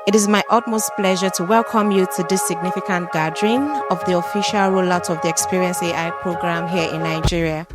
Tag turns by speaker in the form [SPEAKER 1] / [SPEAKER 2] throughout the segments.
[SPEAKER 1] It is my utmost pleasure to welcome you to this significant gathering of the official rollout of the Experience AI program here in Nigeria.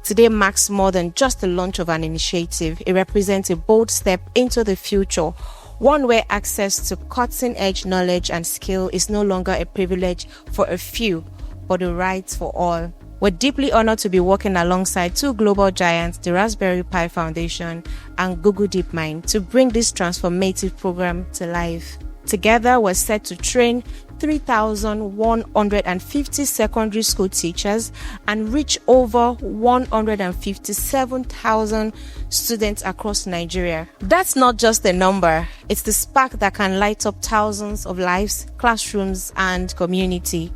[SPEAKER 1] Today marks more than just the launch of an initiative. It represents a bold step into the future, one where access to cutting-edge knowledge and skill is no longer a privilege for a few, but a right for all. We're deeply honored to be working alongside two global giants, the Raspberry Pi Foundation and Google DeepMind, to bring this transformative program to life. Together, we're set to train 3,150 secondary school teachers and reach over 157,000 students across Nigeria. That's not just a number, it's the spark that can light up thousands of lives, classrooms, and community.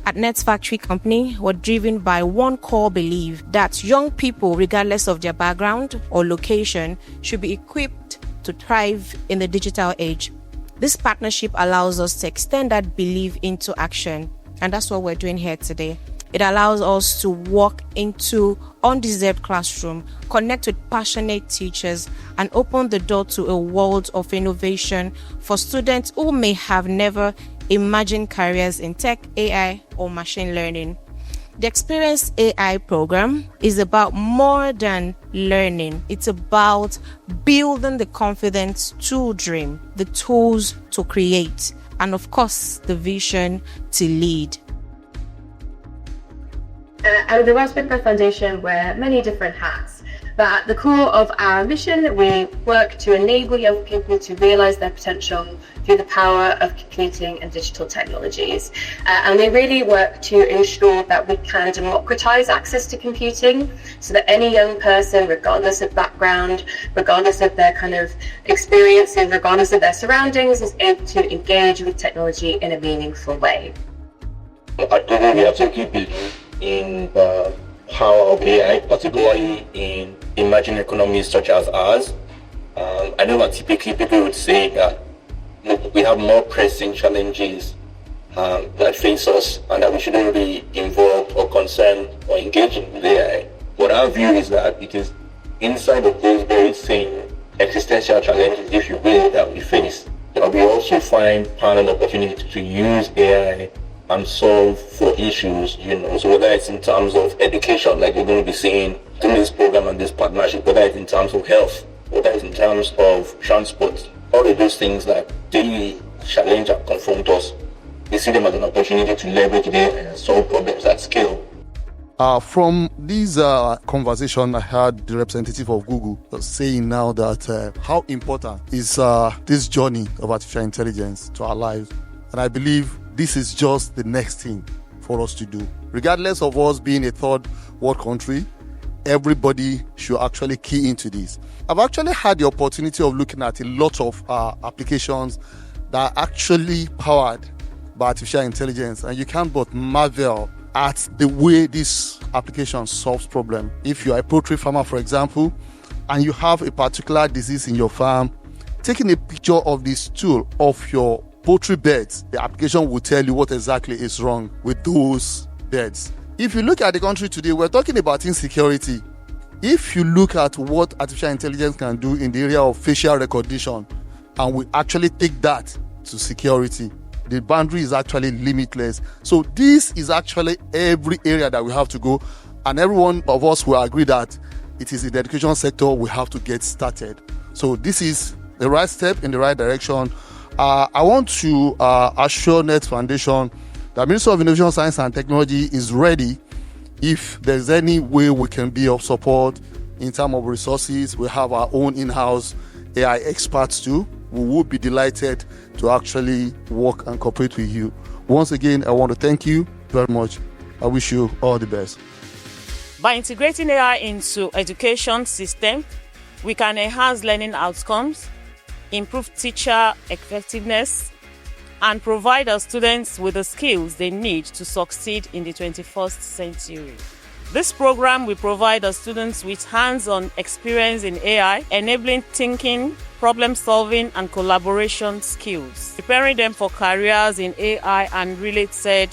[SPEAKER 1] At NerdzFactory Company, we're driven by one core belief that young people, regardless of their background or location, should be equipped to thrive in the digital age. This partnership allows us to extend that belief into action, and that's what we're doing here today. It allows us to walk into undeserved classroom, connect with passionate teachers, and open the door to a world of innovation for students who may have never imagined careers in tech, AI, or machine learning. The Experience AI program is about more than learning. It's about building the confidence to dream, the tools to create, and of course, the vision to lead.
[SPEAKER 2] At the Raspberry Pi Foundation wear many different hats, but at the core of our mission, we work to enable young people to realize their potential through the power of computing and digital technologies. And we really work to ensure that we can democratize access to computing so that any young person, regardless of background, regardless of their kind of experiences, regardless of their surroundings, is able to engage with technology in a meaningful way.
[SPEAKER 3] I think we have to keep it in the power of AI, particularly in emerging economies such as ours. I know that typically people would say that we have more pressing challenges that face us and that we shouldn't be involved or concerned or engaging with AI. But our view is that it is inside of those very same existential challenges, if you will, that we face, that we also find an opportunity to use AI and solve for issues, so whether it's in terms of education, like we're going to be seeing in this program and this partnership, whether it's in terms of health, whether it's in terms of transport, all of those things that daily challenge and confront us, we see them as an opportunity to leverage AI and solve problems at scale.
[SPEAKER 4] From this conversation, I heard the representative of Google saying now that how important is this journey of artificial intelligence to our lives. And I believe this is just the next thing for us to do. Regardless of us being a third world country, everybody should actually key into this. I've actually had the opportunity of looking at a lot of applications that are actually powered by artificial intelligence, and you can't but marvel at the way this application solves problems. If you are a poultry farmer, for example, and you have a particular disease in your farm, taking a picture of this tool of your poultry beds, the application will tell you what exactly is wrong with those beds. If you look at the country today, we're talking about insecurity. If you look at what artificial intelligence can do in the area of facial recognition, and we actually take that to security, the boundary is actually limitless. So this is actually every area that we have to go, and every one of us will agree that it is in the education sector we have to get started. So this is the right step in the right direction. I want to assure Nerds Foundation that Ministry of Innovation, Science and Technology is ready. If there's any way we can be of support in terms of resources, we have our own in-house AI experts too. We would be delighted to actually work and cooperate with you. Once again, I want to thank you very much. I wish you all the best.
[SPEAKER 5] By integrating AI into education system, we can enhance learning outcomes, improve teacher effectiveness, and provide our students with the skills they need to succeed in the 21st century. This program will provide our students with hands-on experience in AI, enabling thinking, problem-solving, and collaboration skills, preparing them for careers in AI and related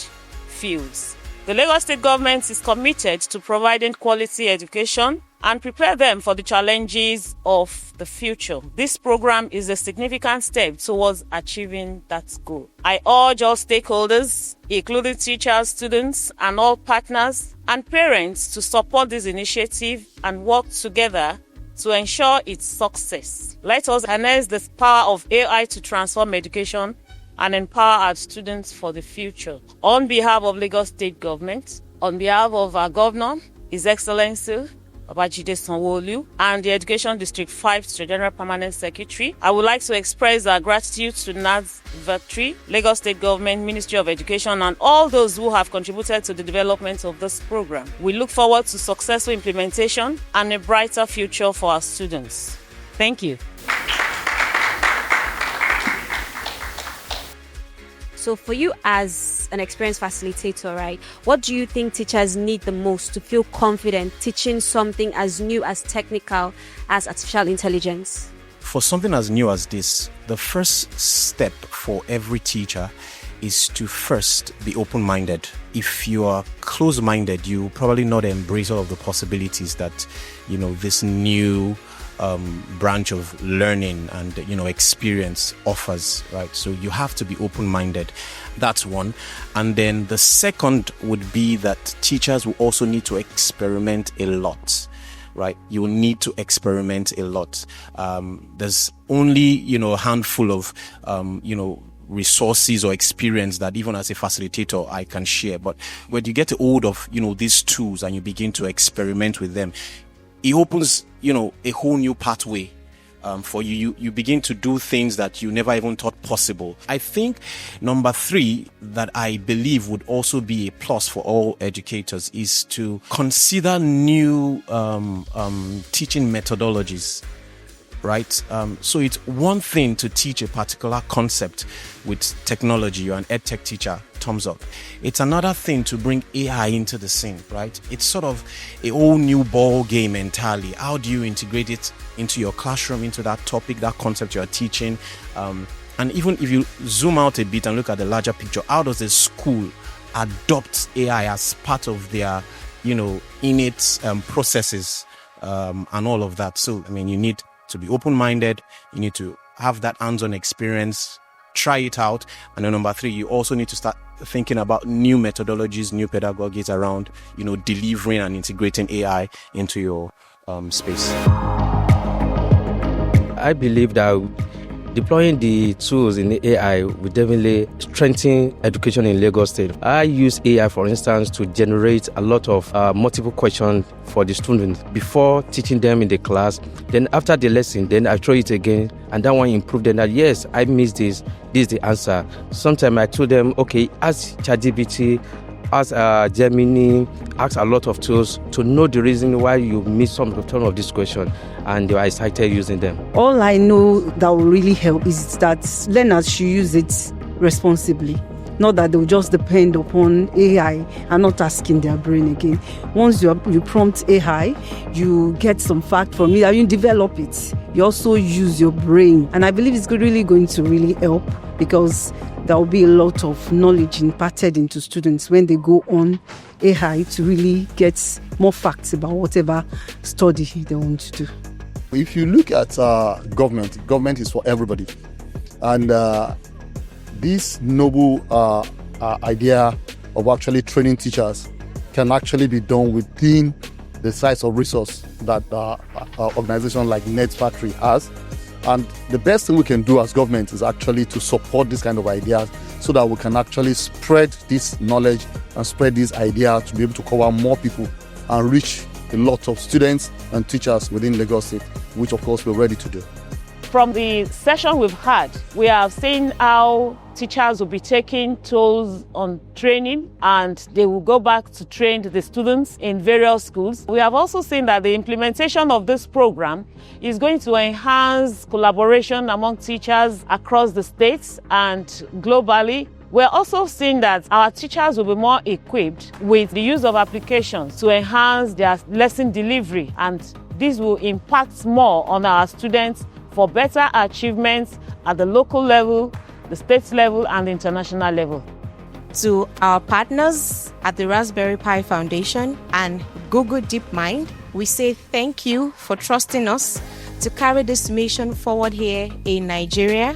[SPEAKER 5] fields. The Lagos State government is committed to providing quality education and prepare them for the challenges of the future. This program is a significant step towards achieving that goal. I urge all stakeholders, including teachers, students, and all partners and parents, to support this initiative and work together to ensure its success. Let us harness the power of AI to transform education and empower our students for the future. On behalf of Lagos State Government, on behalf of our Governor, His Excellency Babajide Sanwo-Olu, and the Education District 5 General Permanent Secretary, I would like to express our gratitude to NerdzFactory, Lagos State Government, Ministry of Education, and all those who have contributed to the development of this program. We look forward to successful implementation and a brighter future for our students. Thank you.
[SPEAKER 6] So for you as an experienced facilitator, right, what do you think teachers need the most to feel confident teaching something as new as technical as artificial intelligence?
[SPEAKER 7] For something as new as this, the first step for every teacher is to first be open-minded. If you are close-minded, you probably not embrace all of the possibilities that, this new branch of learning and experience offers, right? So you have to be open-minded. That's one. And then the second would be that teachers will also need to experiment a lot, right? You will need to experiment a lot. There's only a handful of resources or experience that even as a facilitator I can share. But when you get hold of these tools and you begin to experiment with them, it opens a whole new pathway for you. You begin to do things that you never even thought possible. I think number 3 that I believe would also be a plus for all educators is to consider new teaching methodologies. Right? So it's one thing to teach a particular concept with technology. You're an EdTech teacher, thumbs up. It's another thing to bring AI into the scene, right? It's sort of a whole new ball game entirely. How do you integrate it into your classroom, into that topic, that concept you're teaching? And even if you zoom out a bit and look at the larger picture, how does the school adopt AI as part of their, innate processes and all of that? So, you need to be open-minded, you need to have that hands-on experience, try it out. And then number 3, you also need to start thinking about new methodologies, new pedagogies around, delivering and integrating AI into your space.
[SPEAKER 8] I believe that deploying the tools in the AI will definitely strengthen education in Lagos State. I use AI, for instance, to generate a lot of multiple questions for the students before teaching them in the class. Then after the lesson, then I throw it again, and that one improve them that, yes, I missed this is the answer. Sometimes I told them, okay, ask ChatGPT, ask Gemini, ask a lot of tools to know the reason why you missed some of this question, and I started using them.
[SPEAKER 9] All I know that will really help is that learners should use it responsibly. Not that they'll just depend upon AI and not asking their brain again. Once you prompt AI, you get some fact from it, and you develop it. You also use your brain. And I believe it's really going to really help, because there will be a lot of knowledge imparted into students when they go on AI to really get more facts about whatever study they want to do.
[SPEAKER 4] If you look at government is for everybody. And this noble idea of actually training teachers can actually be done within the size of resource that organization like NerdzFactory has. And the best thing we can do as government is actually to support this kind of ideas, so that we can actually spread this knowledge and spread these ideas to be able to cover more people and reach a lot of students and teachers within Lagos State, which of course we're ready to do.
[SPEAKER 5] From the session we've had, we have seen how teachers will be taking tools on training, and they will go back to train the students in various schools. We have also seen that the implementation of this program is going to enhance collaboration among teachers across the states and globally. We're also seeing that our teachers will be more equipped with the use of applications to enhance their lesson delivery, and this will impact more on our students for better achievements at the local level, the state level, and the international level.
[SPEAKER 1] To our partners at the Raspberry Pi Foundation and Google DeepMind, we say thank you for trusting us to carry this mission forward here in Nigeria.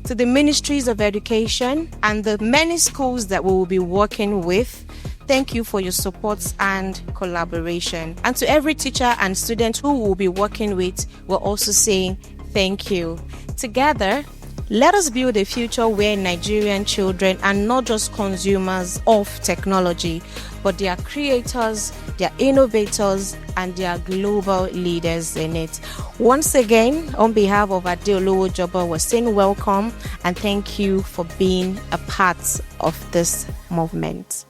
[SPEAKER 1] To the Ministries of Education and the many schools that we will be working with, thank you for your support and collaboration. And to every teacher and student who we'll be working with, we're also saying thank you. Together, let us build a future where Nigerian children are not just consumers of technology, but they are creators, they are innovators, and they are global leaders in it. Once again, on behalf of Adeolowo Joba, we're saying welcome and thank you for being a part of this movement.